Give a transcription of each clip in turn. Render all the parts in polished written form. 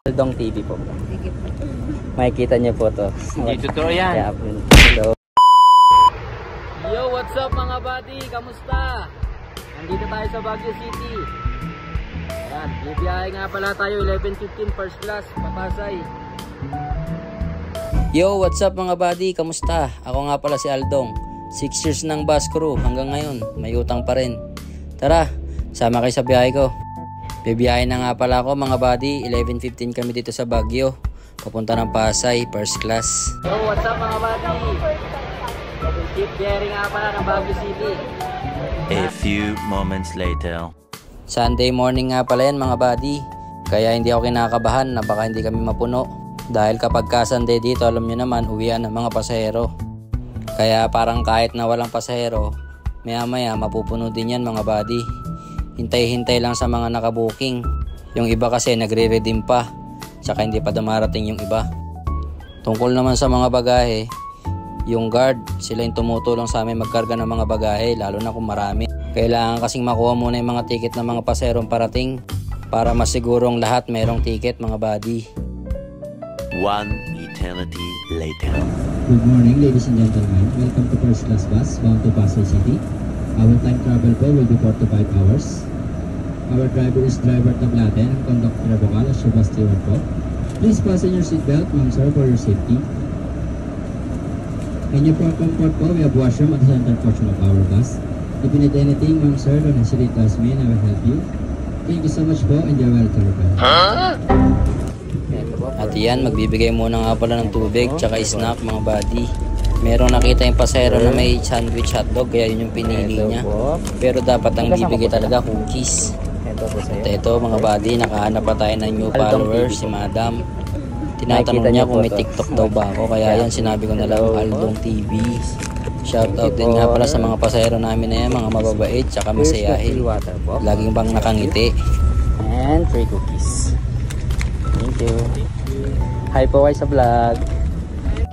Aldong TV po. Sige po. Makikita niyo po to. Hindi totoo yan. Hello. Yo, what's up mga buddy? Kamusta? Nandito tayo sa Baguio City. Ayan, bibiyahe nga pala tayo 11:15 first class, Papasay. Yo, what's up mga buddy? Kamusta? Ako nga pala si Aldong. 6 years ng bus crew hanggang ngayon. May utang pa rin. Tara, sama kayo sa biyahe ko. Bibiyahe na nga pala ako mga buddy. 11:15 kami dito sa Baguio. Papunta ng Pasay, first class. Yo, what's up mga buddy? Keep biyahe nga pala ng Baguio City. A few moments later. Sunday morning nga pala yan mga buddy. Kaya hindi ako kinakabahan na baka hindi kami mapuno. Dahil kapag ka Sunday dito, alam nyo naman, uwian ng mga pasahero. Kaya parang kahit na walang pasahero, maya maya mapupuno din yan mga buddy. Hintay-hintay lang sa mga nakabooking. Yung iba kasi nagre-redeem pa. Tsaka hindi pa dumarating yung iba. Tungkol naman sa mga bagahe, yung guard, sila yung tumutulong sa amin magkarga ng mga bagahe, lalo na kung marami. Kailangan kasing makuha muna yung mga ticket ng mga paserong parating para masigurong lahat mayroong ticket mga buddy. One eternity later. Good morning ladies and gentlemen. Welcome to first class bus bound to Pasay City. Our time travel po will be 4 to 5 hours. Our driver is driver Tablate and conductor Bocal as your bus steward po. Please fasten your seatbelt, ma'am sir, for your safety. And your comfort po, we have washroom at the center portion of our bus. If you need anything, ma'am sir, don't hesitate to ask me and I will help you. Thank you so much po and you're welcome. At yan, magbibigay muna nga pala ng tubig tsaka snack mga buddy. Merong nakita yung pasahero na may sandwich hotdog kaya yun yung pinili niya. Pero dapat ang bibigay talaga cookies. At ito mga buddy, nakahanap pa tayo ng new follower, si Madam. Tinatanong niya kung may TikTok daw ba ako. Kaya yan, sinabi ko na lang, Aldong TV. Shoutout din nga pala sa mga pasahero namin na yan, mga mababait tsaka masayahin. Laging bang nakangiti. And free cookies. Thank you. Hi po kayo sa vlog.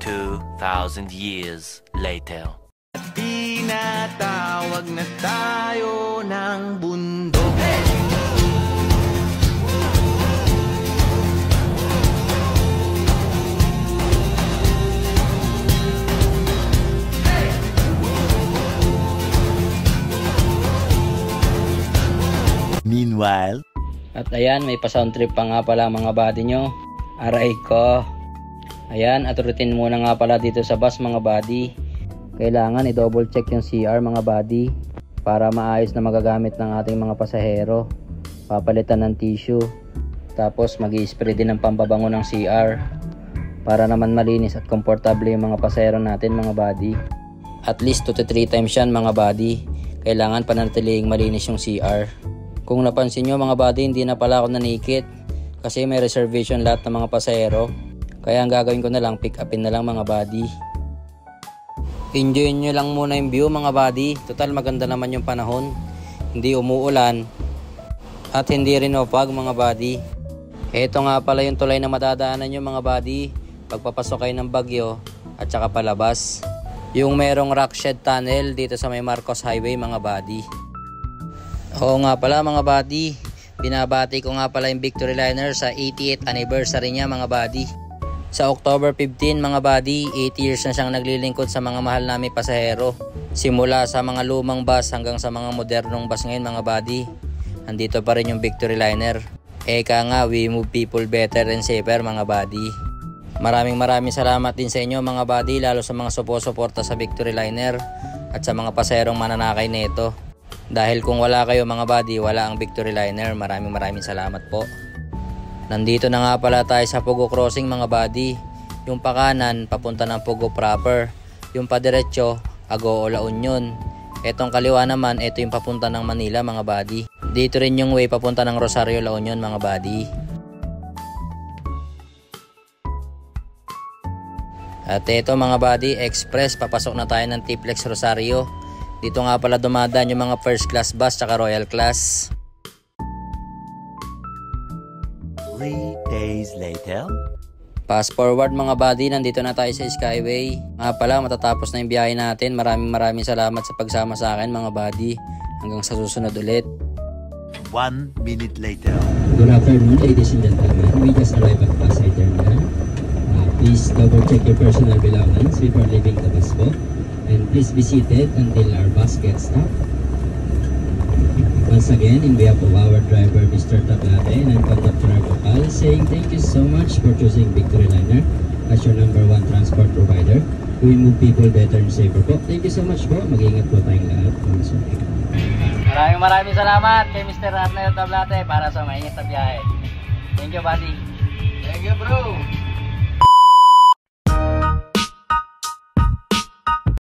2,000 years later. Tinatawag na tayo ng bundok. Meanwhile, At ayan, may pa-sound trip pa nga pala mga buddy nyo. Aray ko. Ayan, at routine muna nga pala dito sa bus mga buddy. Kailangan i-double check yung CR mga buddy para maayos na magagamit ng ating mga pasahero. Papalitan ng tissue. Tapos mag-i-spray din ng pampabango ng CR para naman malinis at komportable yung mga pasahero natin mga buddy. At least 2 to 3 times yan mga buddy. Kailangan panatiling malinis yung CR. Kung napansin nyo mga buddy, hindi na pala ako nanikit kasi may reservation lahat ng mga pasahero. Kaya ang gagawin ko na lang, pick upin na lang mga buddy. Enjoy nyo lang muna yung view mga buddy. Total maganda naman yung panahon. Hindi umuulan at hindi rin ofag mga buddy. Ito nga pala yung tulay na madadaanan nyo mga buddy pagpapasok kayo ng Baguio at saka palabas. Yung merong rockshed tunnel dito sa may Marcos Highway mga buddy. Oo nga pala mga buddy, binabati ko nga pala yung Victory Liner sa 88th anniversary niya mga buddy. Sa October 15 mga buddy, 8 years na siyang naglilingkod sa mga mahal naming pasahero. Simula sa mga lumang bus hanggang sa mga modernong bus ngayon mga buddy. Andito pa rin yung Victory Liner. Eka nga, we move people better and safer mga buddy. Maraming salamat din sa inyo mga buddy, lalo sa mga suporta sa Victory Liner at sa mga pasaherong mananakay nito. Dahil kung wala kayo mga buddy, wala ang Victory Liner. Maraming salamat po. Nandito na nga pala tayo sa Pugo Crossing mga buddy. Yung pakanan, papunta ng Pugo proper. Yung padiretso, Agoo La Union. Etong kaliwa naman, ito yung papunta ng Manila mga buddy. Dito rin yung way papunta ng Rosario La Union mga buddy. At ito mga buddy, express, papasok na tayo ng Tiplex Rosario. Dito nga pala dumadaan yung mga first class bus tsaka royal class. 3 days later. Fast forward mga buddy, nandito na tayo sa Skyway. Nga pala, matatapos na yung biyahe natin. Maraming salamat sa pagsama sa akin mga buddy. Hanggang sa susunod ulit. 1 minute later. Good afternoon, ladies and gentlemen. We just arrived at Pasay Terminal. Please double check your personal belongings before leaving the bus po. And please be seated until our bus gets stopped. Once again, in behalf of our driver, Mr. Tablate, and conductor Bokal, saying thank you so much for choosing Victory Liner as your #1 transport provider. We move people better and safer po. Thank you so much po. Mag-ingat po tayong lahat. Maraming salamat kay Mr. Arnel Tablate para sa mainit na biyahe. Thank you, buddy. Thank you, bro.